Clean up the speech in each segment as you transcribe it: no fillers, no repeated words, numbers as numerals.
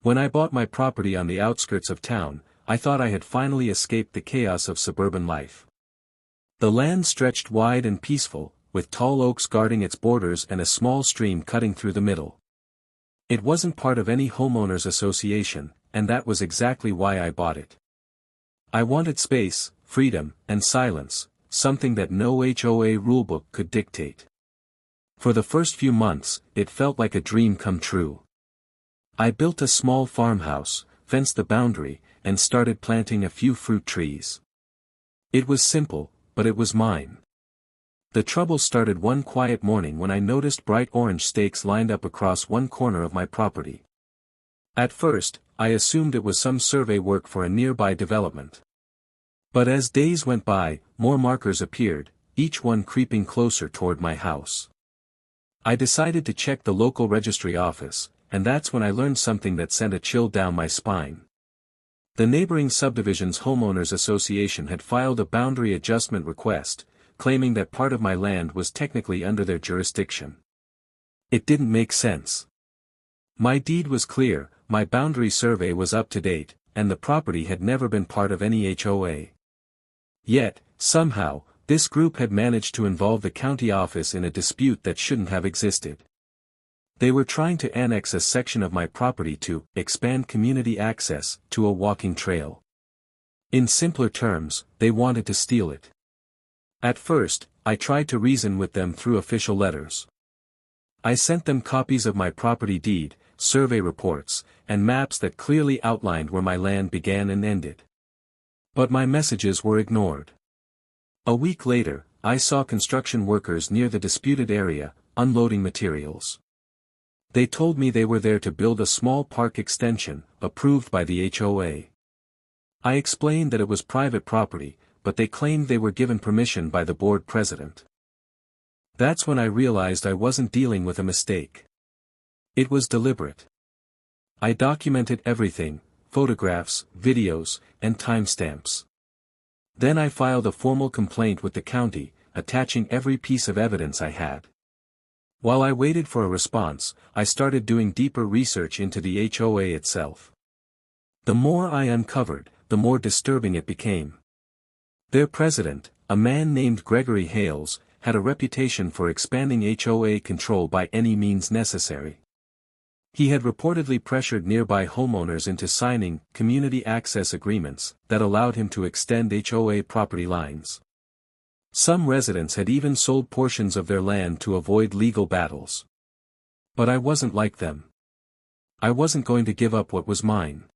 When I bought my property on the outskirts of town, I thought I had finally escaped the chaos of suburban life. The land stretched wide and peaceful, with tall oaks guarding its borders and a small stream cutting through the middle. It wasn't part of any homeowners association, and that was exactly why I bought it. I wanted space, freedom, and silence, something that no HOA rulebook could dictate. For the first few months, it felt like a dream come true. I built a small farmhouse, fenced the boundary, and started planting a few fruit trees. It was simple, but it was mine. The trouble started one quiet morning when I noticed bright orange stakes lined up across one corner of my property. At first, I assumed it was some survey work for a nearby development. But as days went by, more markers appeared, each one creeping closer toward my house. I decided to check the local registry office, and that's when I learned something that sent a chill down my spine. The neighboring subdivision's homeowners association had filed a boundary adjustment request, claiming that part of my land was technically under their jurisdiction. It didn't make sense. My deed was clear, my boundary survey was up to date, and the property had never been part of any HOA. Yet, somehow, this group had managed to involve the county office in a dispute that shouldn't have existed. They were trying to annex a section of my property to expand community access to a walking trail. In simpler terms, they wanted to steal it. At first, I tried to reason with them through official letters. I sent them copies of my property deed, survey reports, and maps that clearly outlined where my land began and ended. But my messages were ignored. A week later, I saw construction workers near the disputed area, unloading materials. They told me they were there to build a small park extension, approved by the HOA. I explained that it was private property, but they claimed they were given permission by the board president. That's when I realized I wasn't dealing with a mistake. It was deliberate. I documented everything, photographs, videos, and timestamps. Then I filed a formal complaint with the county, attaching every piece of evidence I had. While I waited for a response, I started doing deeper research into the HOA itself. The more I uncovered, the more disturbing it became. Their president, a man named Gregory Hales, had a reputation for expanding HOA control by any means necessary. He had reportedly pressured nearby homeowners into signing community access agreements that allowed him to extend HOA property lines. Some residents had even sold portions of their land to avoid legal battles. But I wasn't like them. I wasn't going to give up what was mine.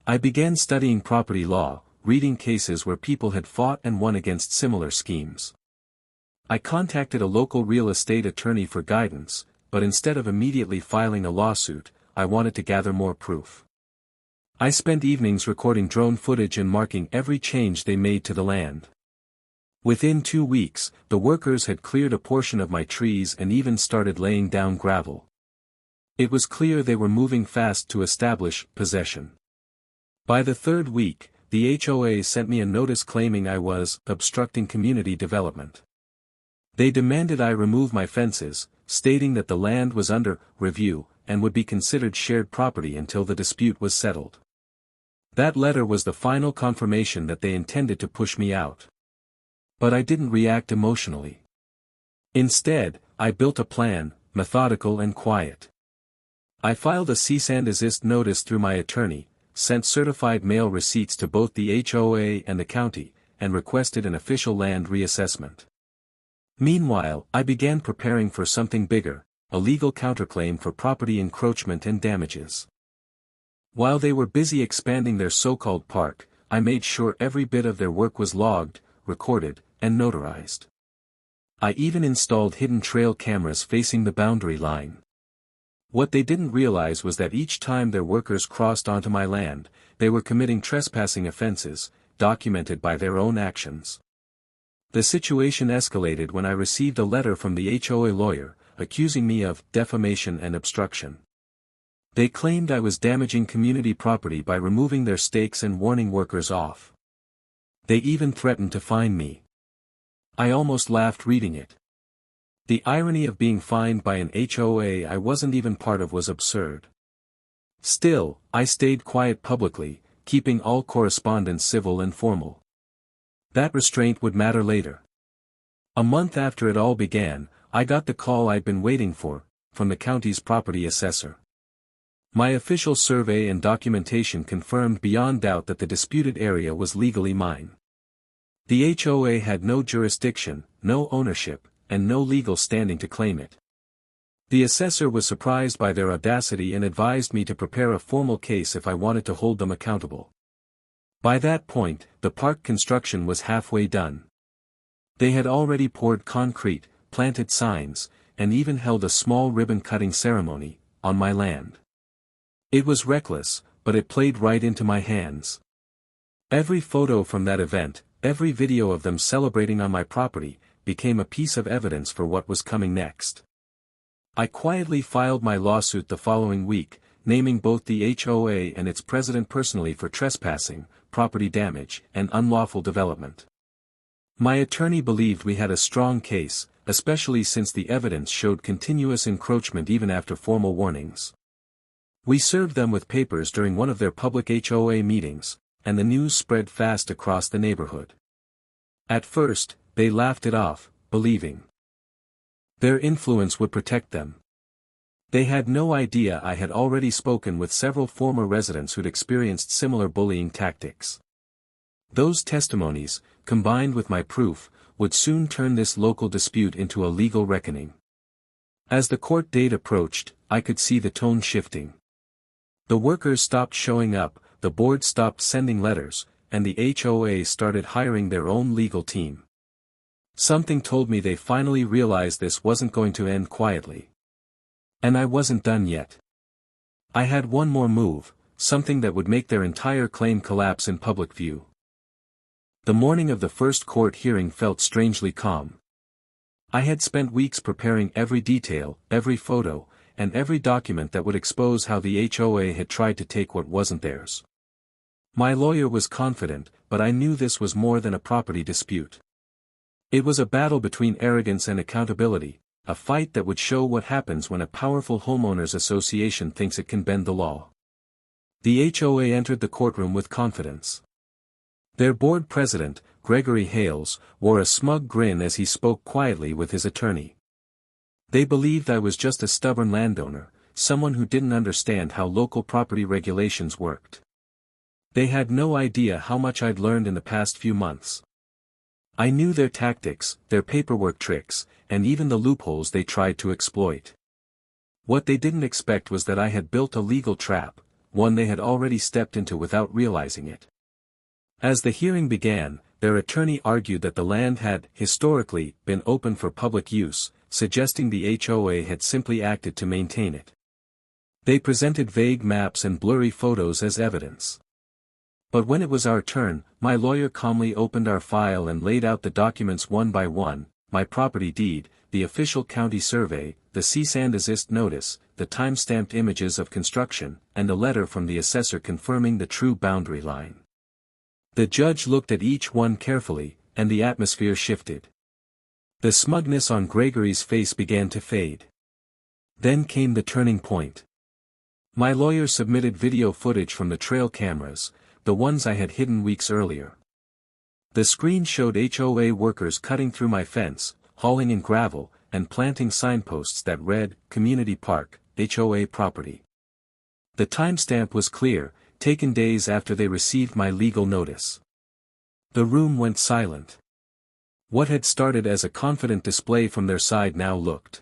I began studying property law, reading cases where people had fought and won against similar schemes. I contacted a local real estate attorney for guidance, but instead of immediately filing a lawsuit, I wanted to gather more proof. I spent evenings recording drone footage and marking every change they made to the land. Within 2 weeks, the workers had cleared a portion of my trees and even started laying down gravel. It was clear they were moving fast to establish possession. By the 3rd week, the HOA sent me a notice claiming I was obstructing community development. They demanded I remove my fences, stating that the land was under review and would be considered shared property until the dispute was settled. That letter was the final confirmation that they intended to push me out. But I didn't react emotionally. Instead, I built a plan, methodical and quiet. I filed a cease and desist notice through my attorney, sent certified mail receipts to both the HOA and the county, and requested an official land reassessment. Meanwhile, I began preparing for something bigger, a legal counterclaim for property encroachment and damages. While they were busy expanding their so-called park, I made sure every bit of their work was logged, recorded, and notarized. I even installed hidden trail cameras facing the boundary line. What they didn't realize was that each time their workers crossed onto my land, they were committing trespassing offenses, documented by their own actions. The situation escalated when I received a letter from the HOA lawyer, accusing me of defamation and obstruction. They claimed I was damaging community property by removing their stakes and warning workers off. They even threatened to fine me. I almost laughed reading it. The irony of being fined by an HOA I wasn't even part of was absurd. Still, I stayed quiet publicly, keeping all correspondence civil and formal. That restraint would matter later. A month after it all began, I got the call I'd been waiting for, from the county's property assessor. My official survey and documentation confirmed beyond doubt that the disputed area was legally mine. The HOA had no jurisdiction, no ownership, and no legal standing to claim it. The assessor was surprised by their audacity and advised me to prepare a formal case if I wanted to hold them accountable. By that point, the park construction was halfway done. They had already poured concrete, planted signs, and even held a small ribbon-cutting ceremony, on my land. It was reckless, but it played right into my hands. Every photo from that event, every video of them celebrating on my property, became a piece of evidence for what was coming next. I quietly filed my lawsuit the following week, naming both the HOA and its president personally for trespassing, property damage, and unlawful development. My attorney believed we had a strong case, especially since the evidence showed continuous encroachment even after formal warnings. We served them with papers during one of their public HOA meetings, and the news spread fast across the neighborhood. At first, they laughed it off, believing their influence would protect them. They had no idea I had already spoken with several former residents who'd experienced similar bullying tactics. Those testimonies, combined with my proof, would soon turn this local dispute into a legal reckoning. As the court date approached, I could see the tone shifting. The workers stopped showing up, the board stopped sending letters, and the HOA started hiring their own legal team. Something told me they finally realized this wasn't going to end quietly. And I wasn't done yet. I had one more move, something that would make their entire claim collapse in public view. The morning of the first court hearing felt strangely calm. I had spent weeks preparing every detail, every photo, and every document that would expose how the HOA had tried to take what wasn't theirs. My lawyer was confident, but I knew this was more than a property dispute. It was a battle between arrogance and accountability, a fight that would show what happens when a powerful homeowners association thinks it can bend the law. The HOA entered the courtroom with confidence. Their board president, Gregory Hales, wore a smug grin as he spoke quietly with his attorney. They believed I was just a stubborn landowner, someone who didn't understand how local property regulations worked. They had no idea how much I'd learned in the past few months. I knew their tactics, their paperwork tricks, and even the loopholes they tried to exploit. What they didn't expect was that I had built a legal trap, one they had already stepped into without realizing it. As the hearing began, their attorney argued that the land had, historically, been open for public use, suggesting the HOA had simply acted to maintain it. They presented vague maps and blurry photos as evidence. But when it was our turn, my lawyer calmly opened our file and laid out the documents one by one: my property deed, the official county survey, the cease and desist notice, the time-stamped images of construction, and a letter from the assessor confirming the true boundary line. The judge looked at each one carefully, and the atmosphere shifted. The smugness on Gregory's face began to fade. Then came the turning point. My lawyer submitted video footage from the trail cameras, the ones I had hidden weeks earlier. The screen showed HOA workers cutting through my fence, hauling in gravel, and planting signposts that read, "Community Park, HOA Property." The timestamp was clear, taken days after they received my legal notice. The room went silent. What had started as a confident display from their side now looked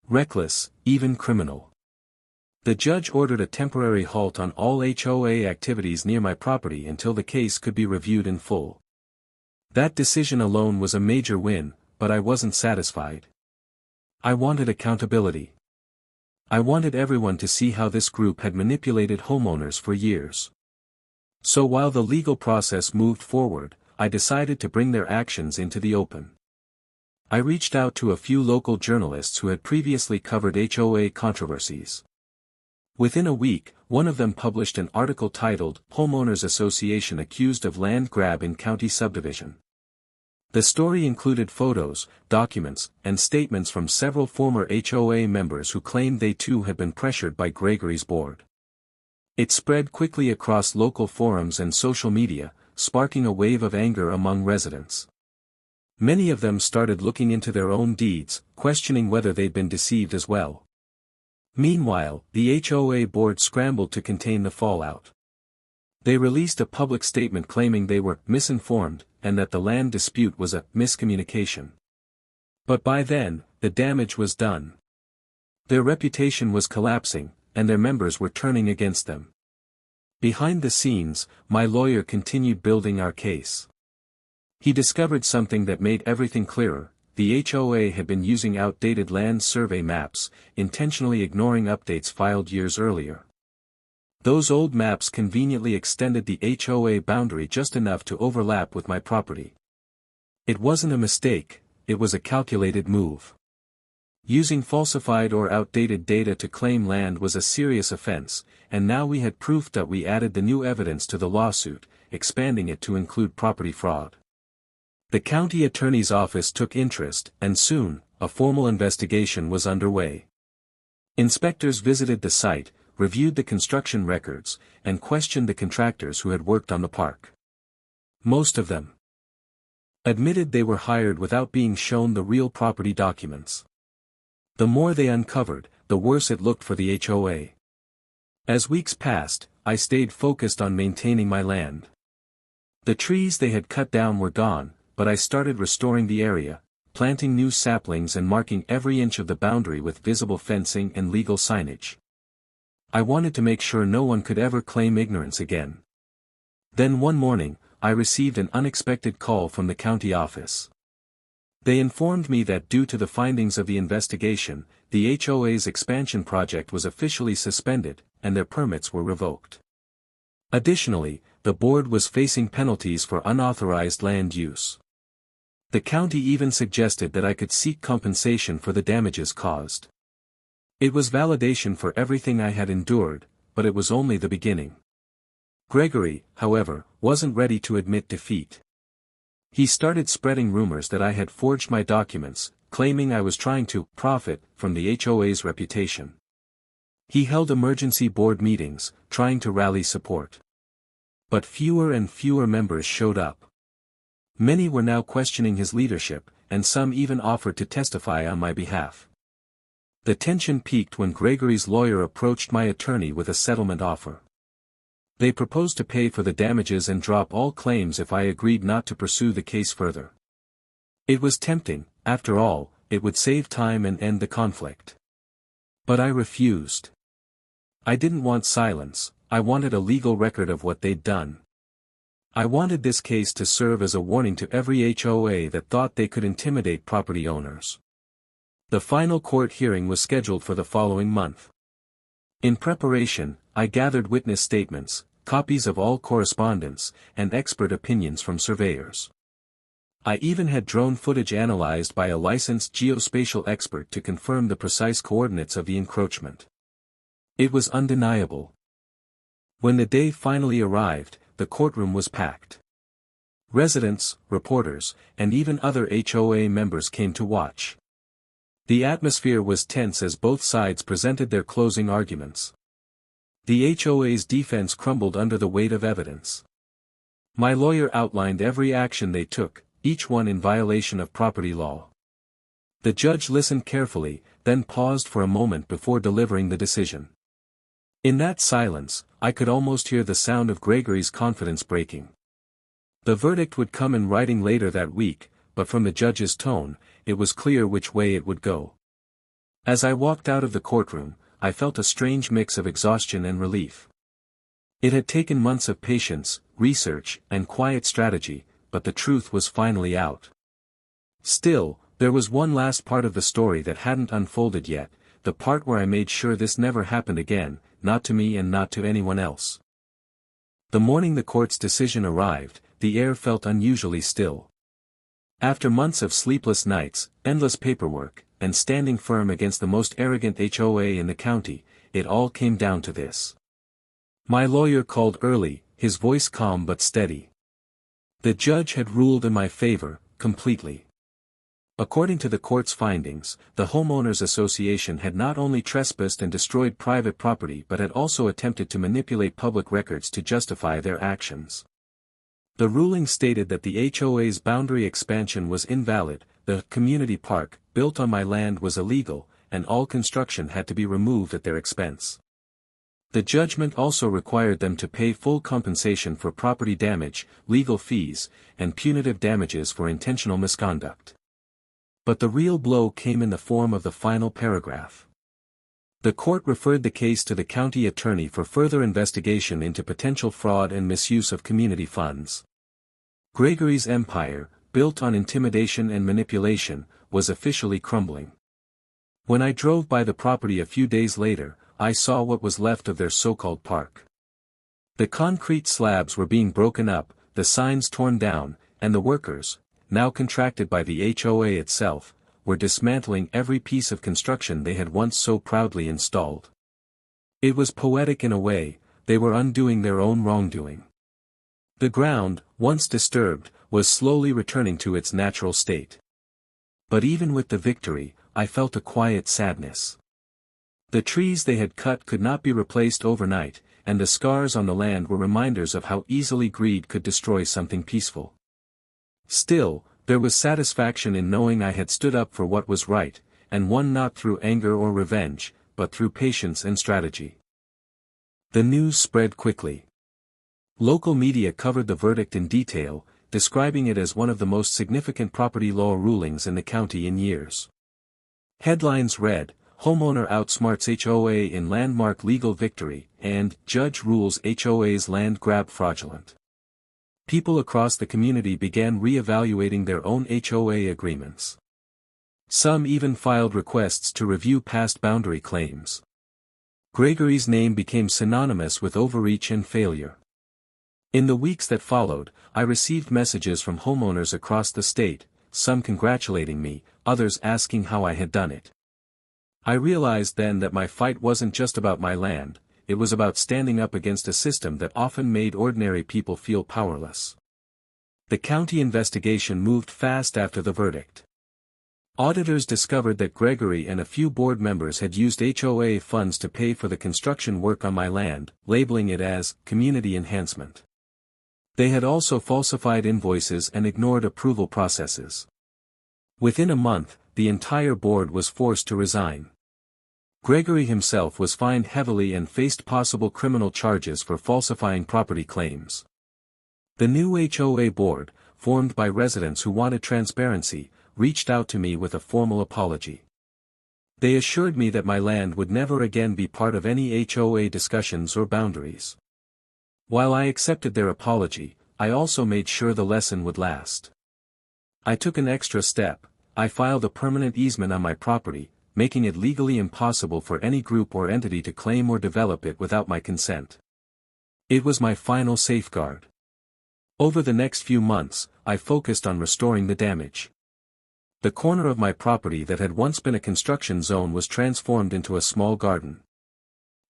reckless, even criminal. The judge ordered a temporary halt on all HOA activities near my property until the case could be reviewed in full. That decision alone was a major win, but I wasn't satisfied. I wanted accountability. I wanted everyone to see how this group had manipulated homeowners for years. So while the legal process moved forward, I decided to bring their actions into the open. I reached out to a few local journalists who had previously covered HOA controversies. Within a week, one of them published an article titled, "Homeowners Association Accused of Land Grab in County Subdivision." The story included photos, documents, and statements from several former HOA members who claimed they too had been pressured by Gregory's board. It spread quickly across local forums and social media, sparking a wave of anger among residents. Many of them started looking into their own deeds, questioning whether they'd been deceived as well. Meanwhile, the HOA board scrambled to contain the fallout. They released a public statement claiming they were misinformed, and that the land dispute was a miscommunication. But by then, the damage was done. Their reputation was collapsing, and their members were turning against them. Behind the scenes, my lawyer continued building our case. He discovered something that made everything clearer: the HOA had been using outdated land survey maps, intentionally ignoring updates filed years earlier. Those old maps conveniently extended the HOA boundary just enough to overlap with my property. It wasn't a mistake, it was a calculated move. Using falsified or outdated data to claim land was a serious offense, and now we had proof that we added the new evidence to the lawsuit, expanding it to include property fraud. The county attorney's office took interest, and soon, a formal investigation was underway. Inspectors visited the site, reviewed the construction records, and questioned the contractors who had worked on the park. Most of them admitted they were hired without being shown the real property documents. The more they uncovered, the worse it looked for the HOA. As weeks passed, I stayed focused on maintaining my land. The trees they had cut down were gone, but I started restoring the area, planting new saplings and marking every inch of the boundary with visible fencing and legal signage. I wanted to make sure no one could ever claim ignorance again. Then one morning, I received an unexpected call from the county office. They informed me that due to the findings of the investigation, the HOA's expansion project was officially suspended, and their permits were revoked. Additionally, the board was facing penalties for unauthorized land use. The county even suggested that I could seek compensation for the damages caused. It was validation for everything I had endured, but it was only the beginning. Gregory, however, wasn't ready to admit defeat. He started spreading rumors that I had forged my documents, claiming I was trying to profit from the HOA's reputation. He held emergency board meetings, trying to rally support. But fewer and fewer members showed up. Many were now questioning his leadership, and some even offered to testify on my behalf. The tension peaked when Gregory's lawyer approached my attorney with a settlement offer. They proposed to pay for the damages and drop all claims if I agreed not to pursue the case further. It was tempting, after all, it would save time and end the conflict. But I refused. I didn't want silence, I wanted a legal record of what they'd done. I wanted this case to serve as a warning to every HOA that thought they could intimidate property owners. The final court hearing was scheduled for the following month. In preparation, I gathered witness statements, copies of all correspondence, and expert opinions from surveyors. I even had drone footage analyzed by a licensed geospatial expert to confirm the precise coordinates of the encroachment. It was undeniable. When the day finally arrived, the courtroom was packed. Residents, reporters, and even other HOA members came to watch. The atmosphere was tense as both sides presented their closing arguments. The HOA's defense crumbled under the weight of evidence. My lawyer outlined every action they took, each one in violation of property law. The judge listened carefully, then paused for a moment before delivering the decision. In that silence, I could almost hear the sound of Gregory's confidence breaking. The verdict would come in writing later that week, but from the judge's tone, it was clear which way it would go. As I walked out of the courtroom, I felt a strange mix of exhaustion and relief. It had taken months of patience, research, and quiet strategy, but the truth was finally out. Still, there was one last part of the story that hadn't unfolded yet, the part where I made sure this never happened again, not to me and not to anyone else. The morning the court's decision arrived, the air felt unusually still. After months of sleepless nights, endless paperwork, and standing firm against the most arrogant HOA in the county, it all came down to this. My lawyer called early, his voice calm but steady. The judge had ruled in my favor, completely. According to the court's findings, the homeowners association had not only trespassed and destroyed private property but had also attempted to manipulate public records to justify their actions. The ruling stated that the HOA's boundary expansion was invalid, the community park, built on my land was illegal, and all construction had to be removed at their expense. The judgment also required them to pay full compensation for property damage, legal fees, and punitive damages for intentional misconduct. But the real blow came in the form of the final paragraph. The court referred the case to the county attorney for further investigation into potential fraud and misuse of community funds. Gregory's empire, built on intimidation and manipulation, was officially crumbling. When I drove by the property a few days later, I saw what was left of their so-called park. The concrete slabs were being broken up, the signs torn down, and the workers, now contracted by the HOA itself, were dismantling every piece of construction they had once so proudly installed. It was poetic in a way, they were undoing their own wrongdoing. The ground, once disturbed, was slowly returning to its natural state. But even with the victory, I felt a quiet sadness. The trees they had cut could not be replaced overnight, and the scars on the land were reminders of how easily greed could destroy something peaceful. Still, there was satisfaction in knowing I had stood up for what was right, and won not through anger or revenge, but through patience and strategy. The news spread quickly. Local media covered the verdict in detail, describing it as one of the most significant property law rulings in the county in years. Headlines read, "Homeowner outsmarts HOA in landmark legal victory," and "Judge rules HOA's land grab fraudulent." People across the community began re-evaluating their own HOA agreements. Some even filed requests to review past boundary claims. Gregory's name became synonymous with overreach and failure. In the weeks that followed, I received messages from homeowners across the state, some congratulating me, others asking how I had done it. I realized then that my fight wasn't just about my land, it was about standing up against a system that often made ordinary people feel powerless. The county investigation moved fast after the verdict. Auditors discovered that Gregory and a few board members had used HOA funds to pay for the construction work on my land, labeling it as community enhancement. They had also falsified invoices and ignored approval processes. Within a month, the entire board was forced to resign. Gregory himself was fined heavily and faced possible criminal charges for falsifying property claims. The new HOA board, formed by residents who wanted transparency, reached out to me with a formal apology. They assured me that my land would never again be part of any HOA discussions or boundaries. While I accepted their apology, I also made sure the lesson would last. I took an extra step, I filed a permanent easement on my property, making it legally impossible for any group or entity to claim or develop it without my consent. It was my final safeguard. Over the next few months, I focused on restoring the damage. The corner of my property that had once been a construction zone was transformed into a small garden.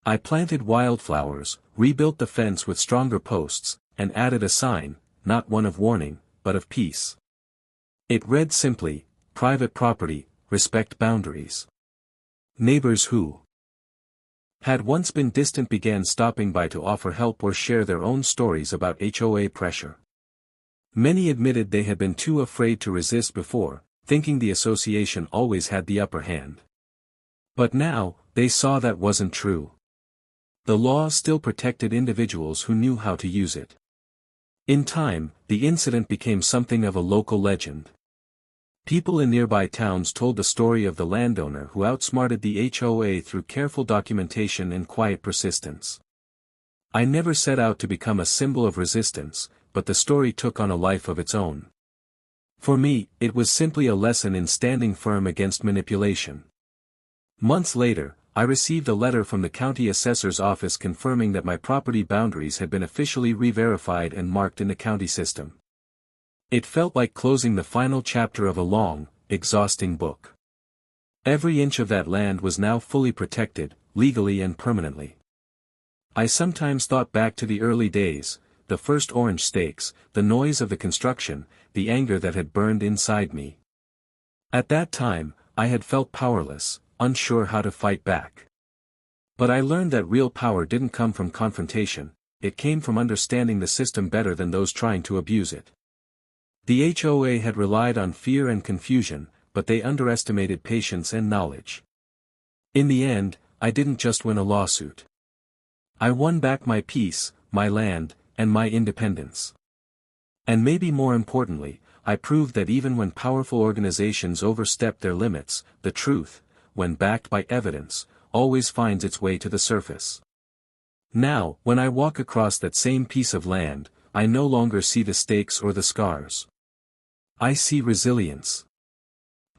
I planted wildflowers, rebuilt the fence with stronger posts, and added a sign, not one of warning, but of peace. It read simply, "Private property, respect boundaries." Neighbors who had once been distant began stopping by to offer help or share their own stories about HOA pressure. Many admitted they had been too afraid to resist before, thinking the association always had the upper hand. But now, they saw that wasn't true. The law still protected individuals who knew how to use it. In time, the incident became something of a local legend. People in nearby towns told the story of the landowner who outsmarted the HOA through careful documentation and quiet persistence. I never set out to become a symbol of resistance, but the story took on a life of its own. For me, it was simply a lesson in standing firm against manipulation. Months later, I received a letter from the county assessor's office confirming that my property boundaries had been officially re-verified and marked in the county system. It felt like closing the final chapter of a long, exhausting book. Every inch of that land was now fully protected, legally and permanently. I sometimes thought back to the early days, the first orange stakes, the noise of the construction, the anger that had burned inside me. At that time, I had felt powerless, unsure how to fight back. But I learned that real power didn't come from confrontation, it came from understanding the system better than those trying to abuse it. The HOA had relied on fear and confusion, but they underestimated patience and knowledge. In the end, I didn't just win a lawsuit. I won back my peace, my land, and my independence. And maybe more importantly, I proved that even when powerful organizations overstep their limits, the truth, when backed by evidence, always finds its way to the surface. Now, when I walk across that same piece of land, I no longer see the stakes or the scars. I see resilience.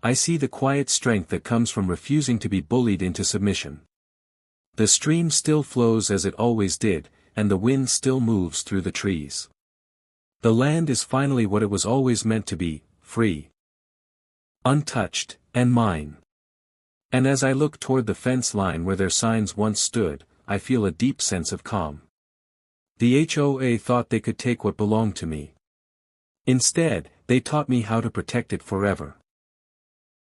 I see the quiet strength that comes from refusing to be bullied into submission. The stream still flows as it always did, and the wind still moves through the trees. The land is finally what it was always meant to be, free, untouched, and mine. And as I look toward the fence line where their signs once stood, I feel a deep sense of calm. The HOA thought they could take what belonged to me. Instead, they taught me how to protect it forever.